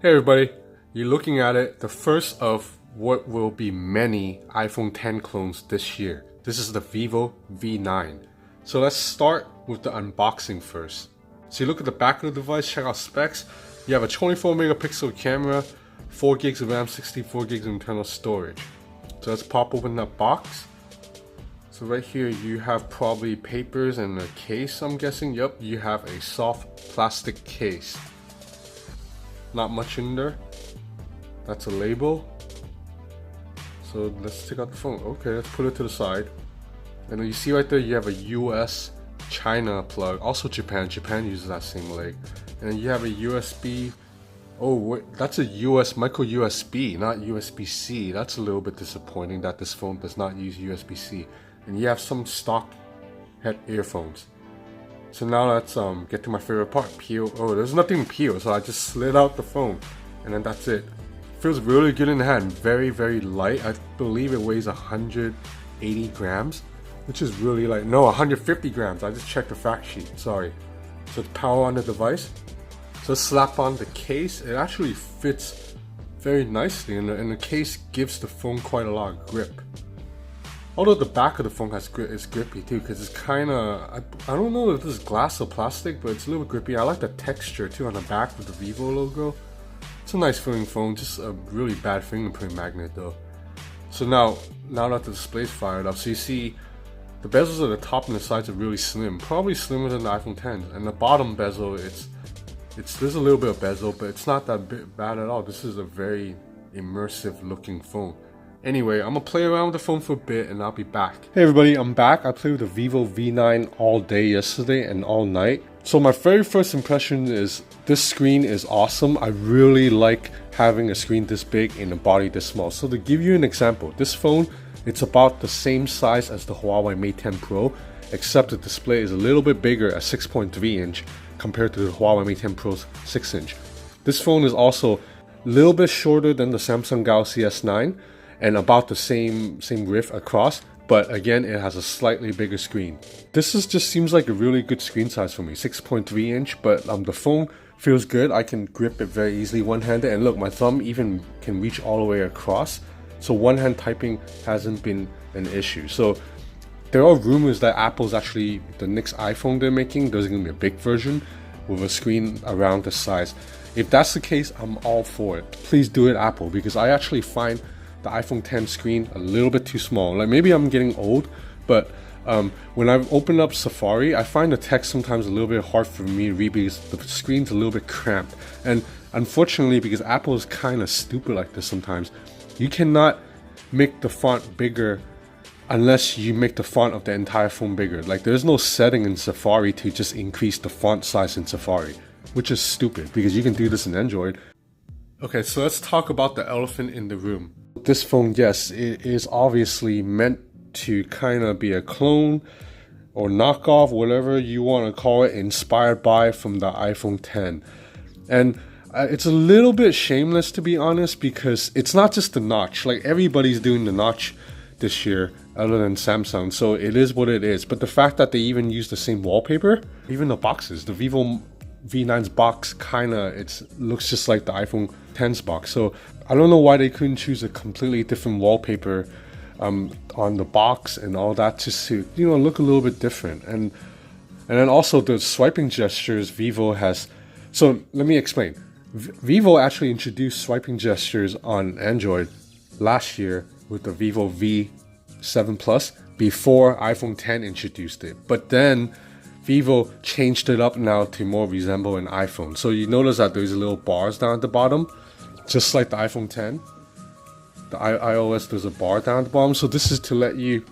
Hey everybody, you're looking at it, the first of what will be many iPhone X clones this year. This is the Vivo V9. So let's start with the unboxing first. So you look at the back of the device, check out specs. You have a 24 megapixel camera, 4 gigs of RAM, 64 gigs of internal storage. So let's pop open that box. So right here you have probably papers and a case, I'm guessing. Yep, you have a soft plastic case. Not much in there. That's a label. So let's take out the phone. Okay, let's put it to the side. And you see right there you have a US China plug, also Japan uses that same leg. And then you have a USB. Oh wait, that's a US micro USB, not USB-C. That's a little bit disappointing that this phone does not use USB-C. And you have some stock head earphones. So now let's get to my favorite part, peel. Oh, there's nothing to peel, so I just slid out the phone and then that's it. Feels really good in the hand, very, very light. I believe it weighs 180 grams, which is really light. No, 150 grams. I just checked the fact sheet, sorry. So it's power on the device. So slap on the case. It actually fits very nicely and the case gives the phone quite a lot of grip. Although the back of the phone is grippy too, because it's kind of, I don't know if this is glass or plastic, but it's a little bit grippy. I like the texture too on the back with the Vivo logo. It's a nice feeling phone, just a really bad fingerprint magnet though. So now that the display's fired up, so you see the bezels at the top and the sides are really slim, probably slimmer than the iPhone X. And the bottom bezel, there's a little bit of bezel, but it's not that bad at all. This is a very immersive looking phone. Anyway, I'm gonna play around with the phone for a bit and I'll be back. Hey everybody, I'm back. I played with the Vivo V9 all day yesterday and all night. So my very first impression is this screen is awesome. I really like having a screen this big and a body this small. So to give you an example, this phone, it's about the same size as the Huawei Mate 10 Pro, except the display is a little bit bigger at 6.3 inch compared to the Huawei Mate 10 Pro's 6 inch. This phone is also a little bit shorter than the Samsung Galaxy S9 and about the same width across, but again it has a slightly bigger screen. This just seems like a really good screen size for me, 6.3 inch, but the phone feels good. I can grip it very easily one-handed, and look, my thumb even can reach all the way across, so one-hand typing hasn't been an issue. So there are rumors that Apple's actually, the next iPhone they're making, there's gonna be a big version with a screen around this size. If that's the case, I'm all for it. Please do it, Apple, because I actually find the iPhone X screen a little bit too small. Like maybe I'm getting old, but when I've opened up Safari, I find the text sometimes a little bit hard for me to read because the screen's a little bit cramped. And unfortunately, because Apple is kind of stupid like this sometimes, you cannot make the font bigger unless you make the font of the entire phone bigger. Like there's no setting in Safari to just increase the font size in Safari, which is stupid because you can do this in Android. Okay, so let's talk about the elephant in the room. This phone, yes, it is obviously meant to kind of be a clone or knockoff, whatever you want to call it, inspired by from the iPhone X. And it's a little bit shameless, to be honest, because it's not just the notch. Like everybody's doing the notch this year other than Samsung, so it is what it is. But the fact that they even use the same wallpaper, even the boxes, the Vivo V9's box it looks just like the iPhone X's box. So I don't know why they couldn't choose a completely different wallpaper on the box and all that, just to look a little bit different. And then also the swiping gestures Vivo has. So let me explain. Vivo actually introduced swiping gestures on Android last year with the Vivo V7 Plus before iPhone X introduced it. But then Vivo changed it up now to more resemble an iPhone. So you notice that there's little bars down at the bottom, just like the iPhone X. The iOS, there's a bar down at the bottom. So this is to let you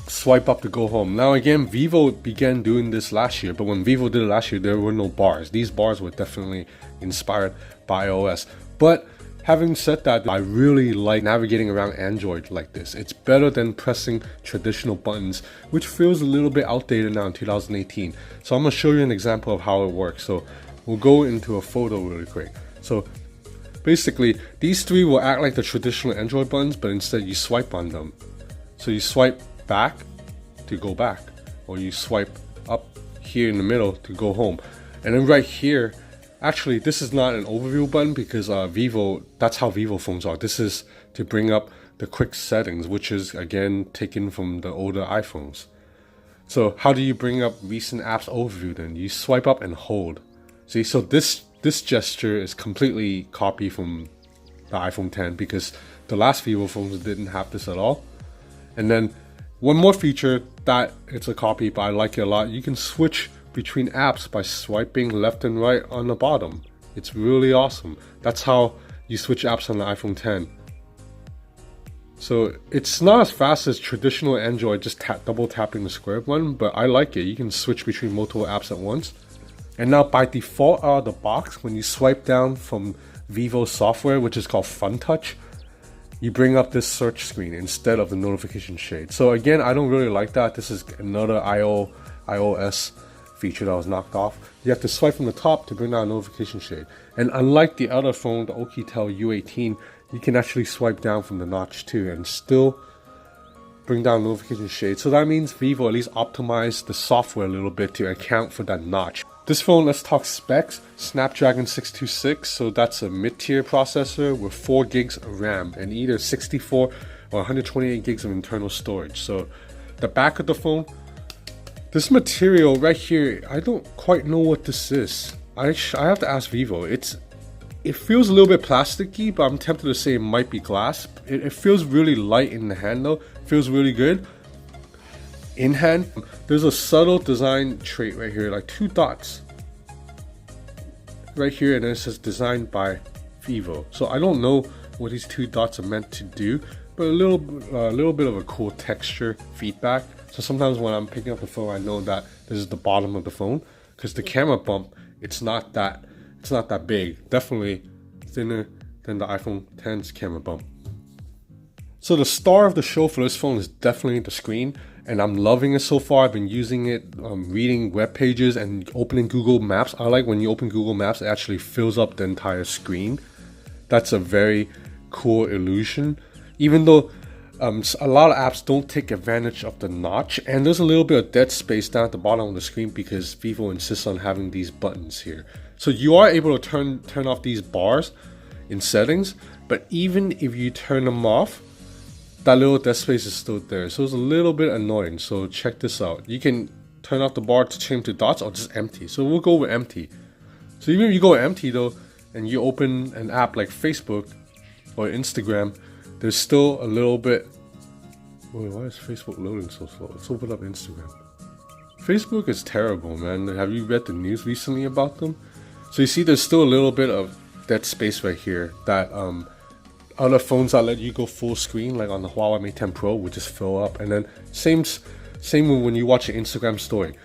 swipe up to go home. Now again, Vivo began doing this last year, but when Vivo did it last year, there were no bars. These bars were definitely inspired by iOS. But having said that, I really like navigating around Android like this. It's better than pressing traditional buttons, which feels a little bit outdated now in 2018. So I'm going to show you an example of how it works. So we'll go into a photo really quick. So basically, these three will act like the traditional Android buttons, but instead you swipe on them. So you swipe back to go back, or you swipe up here in the middle to go home. And then right here, Actually, this is not an overview button because Vivo, that's how Vivo phones are. This is to bring up the quick settings, which is again taken from the older iPhones. So how do you bring up recent apps overview then? You swipe up and hold. See, so this gesture is completely copied from the iPhone 10 because the last Vivo phones didn't have this at all. And then one more feature that it's a copy, but I like it a lot. You can switch between apps by swiping left and right on the bottom. It's really awesome. That's how you switch apps on the iPhone 10. So it's not as fast as traditional Android, just double tapping the square button, but I like it. You can switch between multiple apps at once. And now by default out of the box, when you swipe down from Vivo software, which is called Fun Touch, you bring up this search screen instead of the notification shade. So again, I don't really like that. This is another iOS feature that was knocked off. You have to swipe from the top to bring down a notification shade. And unlike the other phone, the Oukitel U18, you can actually swipe down from the notch too and still bring down notification shade. So that means Vivo at least optimized the software a little bit to account for that notch. This phone, let's talk specs. Snapdragon 626, so that's a mid-tier processor with 4 gigs of RAM and either 64 or 128 gigs of internal storage. So the back of the phone, this material right here, I don't quite know what this is. I have to ask Vivo. It feels a little bit plasticky, but I'm tempted to say it might be glass. It feels really light in the hand though. It feels really good. In hand, there's a subtle design trait right here, like 2 dots. Right here, and then it says designed by Vivo. So I don't know what these 2 dots are meant to do, but a little bit of a cool texture feedback. So sometimes when I'm picking up the phone, I know that this is the bottom of the phone because the camera bump, it's not that big. Definitely thinner than the iPhone 10's camera bump. So the star of the show for this phone is definitely the screen, and I'm loving it so far. I've been using it, reading web pages and opening Google Maps. I like when you open Google Maps, it actually fills up the entire screen. That's a very cool illusion. Even though a lot of apps don't take advantage of the notch, and there's a little bit of dead space down at the bottom of the screen because Vivo insists on having these buttons here. So you are able to turn off these bars in settings, but even if you turn them off, that little dead space is still there. So it's a little bit annoying. So check this out. You can turn off the bar to change to dots or just empty. So we'll go with empty. So even if you go empty though, and you open an app like Facebook or Instagram, there's still a little bit. Wait, why is Facebook loading so slow? Let's open up Instagram. Facebook is terrible, man. Have you read the news recently about them? So you see there's still a little bit of dead space right here that other phones that let you go full screen, like on the Huawei Mate 10 Pro, would just fill up. And then same when you watch an Instagram story.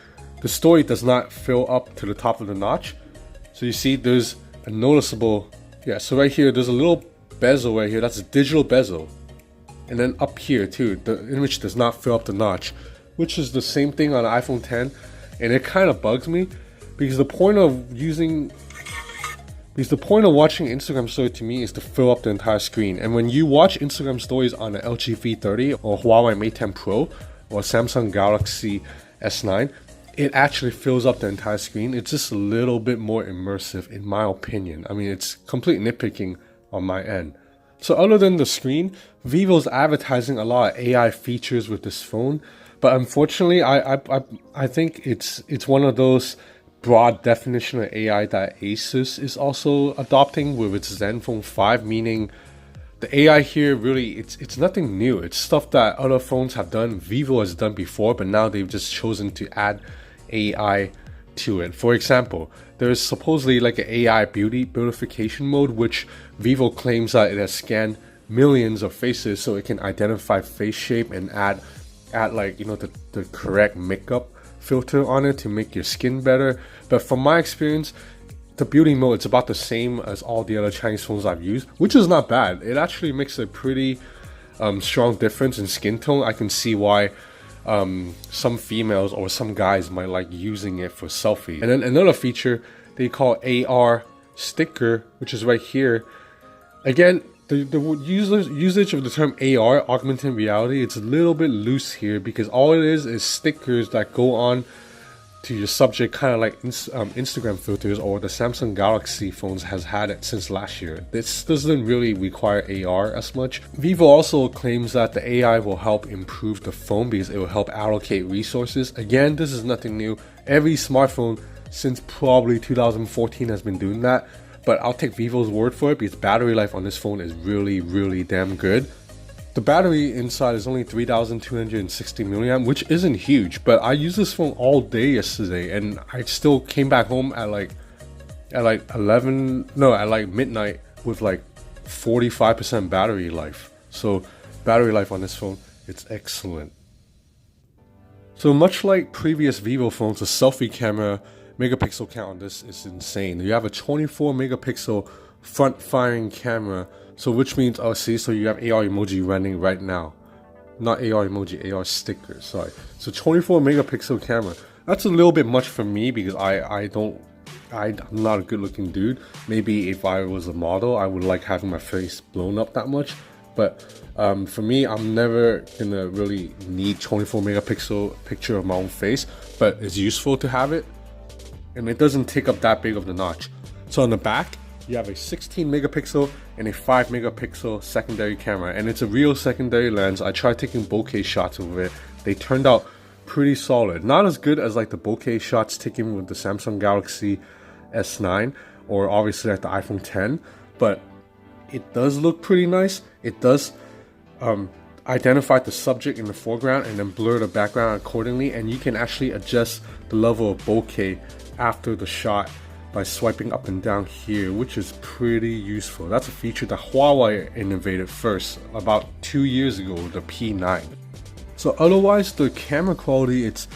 The story does not fill up to the top of the notch. So you see there's a noticeable, so right here there's a little bezel right here. That's a digital bezel. And then up here too, the image does not fill up the notch, which is the same thing on the iPhone 10. And it kind of bugs me because the point of watching Instagram story to me is to fill up the entire screen. And when you watch Instagram stories on an LG V30 or Huawei Mate 10 Pro or Samsung Galaxy S9, it actually fills up the entire screen. It's just a little bit more immersive in my opinion. I mean, it's complete nitpicking on my end. So other than the screen, Vivo's advertising a lot of AI features with this phone, but unfortunately, I think it's one of those broad definition of AI that Asus is also adopting with its Zenfone 5, meaning the AI here really it's nothing new. It's stuff that other phones have done, Vivo has done before, but now they've just chosen to add AI to it. For example, there's supposedly like an AI beautification mode, which Vivo claims that it has scanned millions of faces so it can identify face shape and add like, you know, the correct makeup filter on it to make your skin better. But from my experience, the beauty mode, it's about the same as all the other Chinese phones I've used, which is not bad. It actually makes a pretty strong difference in skin tone. I can see why some females or some guys might like using it for selfie. And then another feature they call AR sticker, which is right here. Again, the usage of the term AR, augmented reality, it's a little bit loose here because all it is stickers that go on to your subject, kind of like Instagram filters or the Samsung Galaxy phones has had it since last year. This doesn't really require AR as much. Vivo also claims that the AI will help improve the phone because it will help allocate resources. Again, this is nothing new. Every smartphone since probably 2014 has been doing that, but I'll take Vivo's word for it because battery life on this phone is really damn good. The battery inside is only 3260 milliamp, which isn't huge, but I used this phone all day yesterday and I still came back home at like midnight with like 45% battery life. So battery life on this phone, it's excellent. So much like previous Vivo phones, the selfie camera megapixel count on this is insane. You have a 24 megapixel front firing camera, so which means, oh see, so you have AR emoji running right now. Not AR emoji, AR sticker, sorry. So 24 megapixel camera. That's a little bit much for me because I'm not a good looking dude. Maybe if I was a model, I would like having my face blown up that much. But for me, I'm never gonna really need 24 megapixel picture of my own face, but it's useful to have it. And it doesn't take up that big of the notch. So on the back, you have a 16 megapixel and a 5 megapixel secondary camera, and it's a real secondary lens. I tried taking bokeh shots with it. They turned out pretty solid. Not as good as like the bokeh shots taken with the Samsung Galaxy S9 or obviously like the iPhone 10, but it does look pretty nice. It does identify the subject in the foreground and then blur the background accordingly, and you can actually adjust the level of bokeh after the shot by swiping up and down here, which is pretty useful. That's a feature that Huawei innovated first about 2 years ago with the P9. So otherwise, the camera quality, it's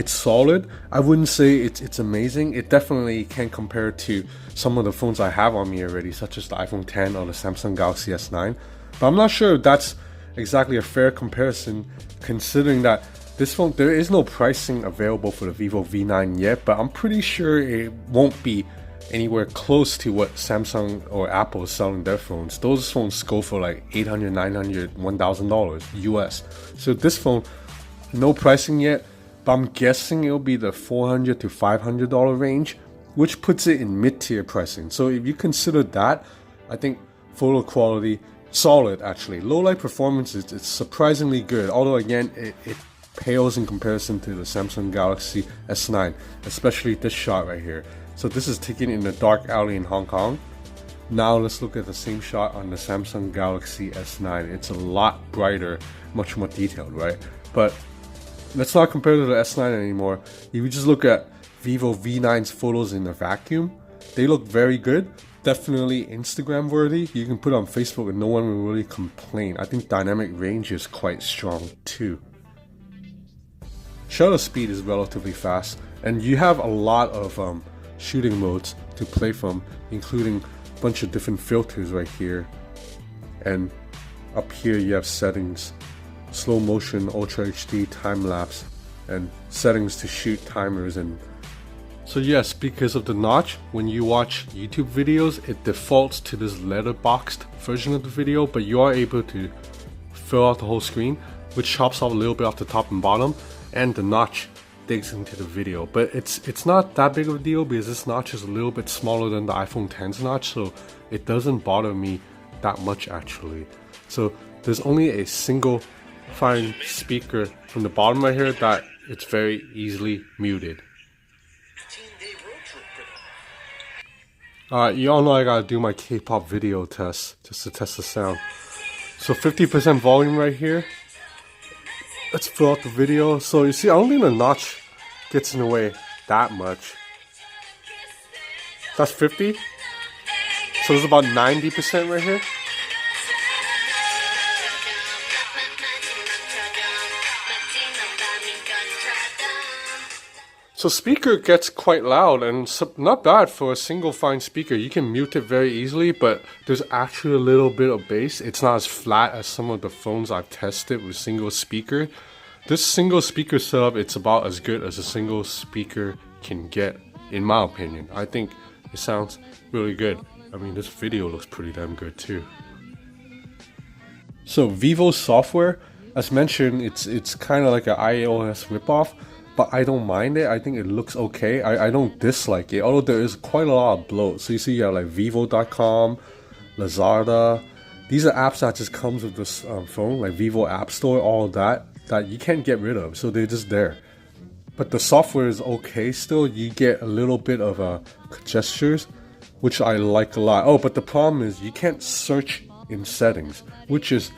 solid. I wouldn't say it's amazing. It definitely can compare to some of the phones I have on me already, such as the iPhone 10 or the Samsung Galaxy S9. But I'm not sure if that's exactly a fair comparison, considering that this phone, there is no pricing available for the Vivo V9 yet, but I'm pretty sure it won't be anywhere close to what Samsung or Apple is selling their phones. Those phones go for like $800, $900, $1,000 US. So this phone, no pricing yet, but I'm guessing it'll be the $400 to $500 range, which puts it in mid-tier pricing. So if you consider that, I think photo quality, solid actually. Low light performance is surprisingly good, although again, it pales in comparison to the Samsung Galaxy S9, especially this shot right here. So this is taken in a dark alley in Hong Kong. Now let's look at the same shot on the Samsung Galaxy S9. It's a lot brighter, much more detailed, right? But let's not compare to the S9 anymore. If you just look at Vivo V9's photos in a vacuum, they look very good. Definitely Instagram worthy. You can put it on Facebook and no one will really complain. I think dynamic range is quite strong too. Shutter speed is relatively fast, and you have a lot of shooting modes to play from, including a bunch of different filters right here. And up here you have settings, slow motion, ultra HD, time lapse, and settings to shoot timers. And so yes, because of the notch, when you watch YouTube videos, it defaults to this letterboxed version of the video, but you are able to fill out the whole screen, which chops off a little bit off the top and bottom, and the notch digs into the video. But it's not that big of a deal because this notch is a little bit smaller than the iPhone X's notch, so it doesn't bother me that much actually. So there's only a single fine speaker from the bottom right here that it's very easily muted. Alright, you all know I gotta do my K-pop video test just to test the sound. So 50% volume right here. Let's fill out the video. So you see, I don't think the notch gets in the way that much. That's 50. So there's about 90% right here. So speaker gets quite loud and not bad for a single fine speaker. You can mute it very easily, but there's actually a little bit of bass. It's not as flat as some of the phones I've tested with single speaker. This single speaker setup, it's about as good as a single speaker can get, in my opinion. I think it sounds really good. I mean, this video looks pretty damn good too. So Vivo software, as mentioned, it's kind of like an iOS ripoff. but I don't mind it. I think it looks okay. I don't dislike it, although there is quite a lot of bloat. So you see, you have like Vivo.com, Lazada. These are apps that just comes with this phone, like Vivo App Store, all of that you can't get rid of. So they're just there. But the software is okay still. You get a little bit of gestures, which I like a lot. Oh, but the problem is you can't search in settings, which is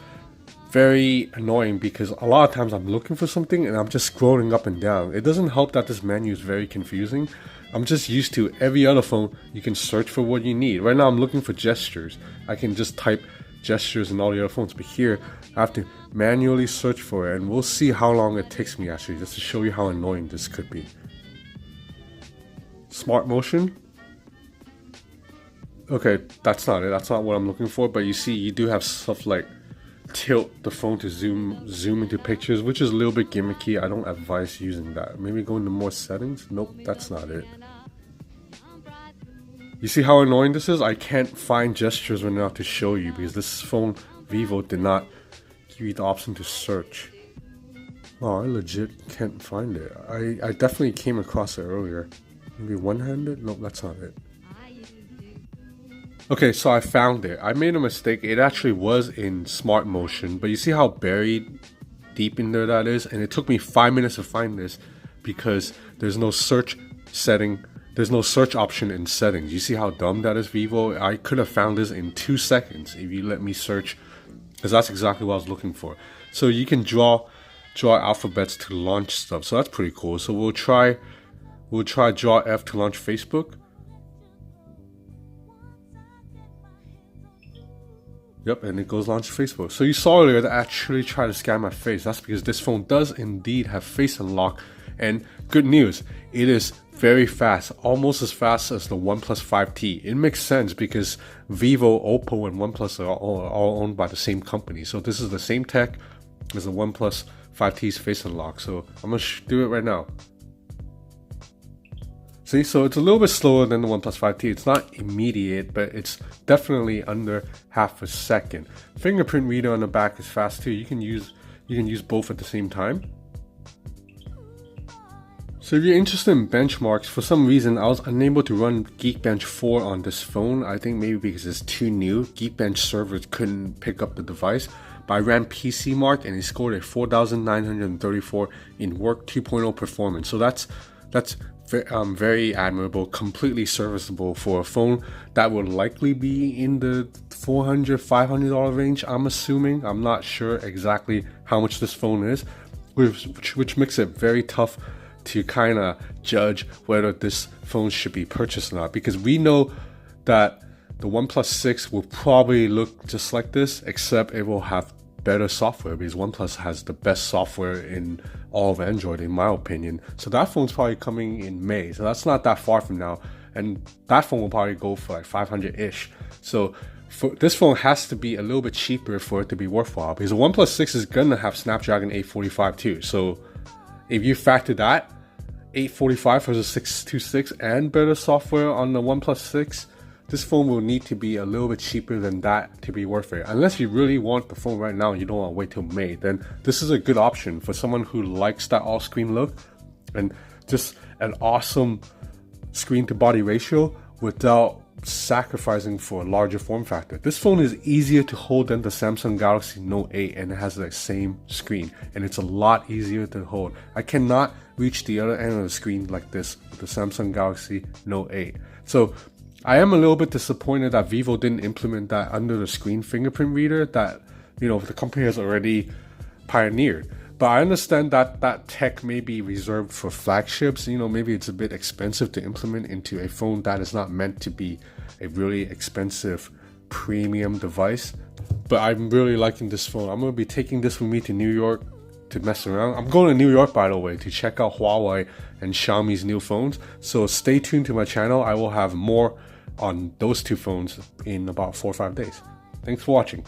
very annoying because a lot of times I'm looking for something and I'm just scrolling up and down. It doesn't help that this menu is very confusing. I'm just used to every other phone you can search for what you need. Right now I'm looking for gestures. I can just type gestures in all the other phones, but here I have to manually search for it, and we'll see how long it takes me actually, just to show you how annoying this could be. Smart motion. Okay, that's not it. That's not what I'm looking for, but you see you do have stuff like tilt the phone to zoom into pictures, which is a little bit gimmicky. I don't advise using that. Maybe go into more settings. Nope, that's not it. You see how annoying this is? I can't find gestures right now to show you because this phone, Vivo, did not give you the option to search. Oh, I legit can't find it. I definitely came across it earlier. Maybe one-handed? Nope, that's not it. Okay, so I found it. I made a mistake. It actually was in smart motion, but you see how buried deep in there that is? And it took me 5 minutes to find this because there's no search setting. There's no search option in settings. You see how dumb that is, Vivo? I could have found this in 2 seconds if you let me search, because that's exactly what I was looking for. So you can draw alphabets to launch stuff. So that's pretty cool. So we'll try draw F to launch Facebook. Yep, and it goes launch Facebook. So you saw earlier that I actually tried to scan my face. That's because this phone does indeed have face unlock. And good news, it is very fast, almost as fast as the OnePlus 5T. It makes sense because Vivo, Oppo, and OnePlus are all owned by the same company. So this is the same tech as the OnePlus 5T's face unlock. So I'm gonna do it right now. See, so it's a little bit slower than the OnePlus 5T. It's not immediate, but it's definitely under half a second. Fingerprint reader on the back is fast too. You can use both at the same time. So if you're interested in benchmarks, for some reason I was unable to run Geekbench 4 on this phone. I think maybe because it's too new. Geekbench servers couldn't pick up the device. But I ran PCMark and it scored a 4,934 in Work 2.0 performance. So that's very admirable, completely serviceable for a phone that would likely be in the $400-$500 range, I'm assuming. I'm not sure exactly how much this phone is, which makes it very tough to kind of judge whether this phone should be purchased or not, because we know that the OnePlus 6 will probably look just like this, except it will have better software, because OnePlus has the best software in all of Android, in my opinion. So that phone's probably coming in May, so that's not that far from now, and that phone will probably go for like 500-ish. So this phone has to be a little bit cheaper for it to be worthwhile, because the OnePlus 6 is gonna have Snapdragon 845 too. So if you factor that, 845 versus 626 and better software on the OnePlus 6, this phone will need to be a little bit cheaper than that to be worth it. Unless you really want the phone right now and you don't want to wait till May, then this is a good option for someone who likes that all-screen look and just an awesome screen-to-body ratio without sacrificing for a larger form factor. This phone is easier to hold than the Samsung Galaxy Note 8, and it has the same screen, and it's a lot easier to hold. I cannot reach the other end of the screen like this with the Samsung Galaxy Note 8. So I am a little bit disappointed that Vivo didn't implement that under the screen fingerprint reader that, you know, the company has already pioneered. But I understand that that tech may be reserved for flagships. You know, maybe it's a bit expensive to implement into a phone that is not meant to be a really expensive premium device. But I'm really liking this phone. I'm going to be taking this with me to New York to mess around. I'm going to New York, by the way, to check out Huawei and Xiaomi's new phones. So stay tuned to my channel. I will have more on those two phones in about 4 or 5 days. Thanks for watching.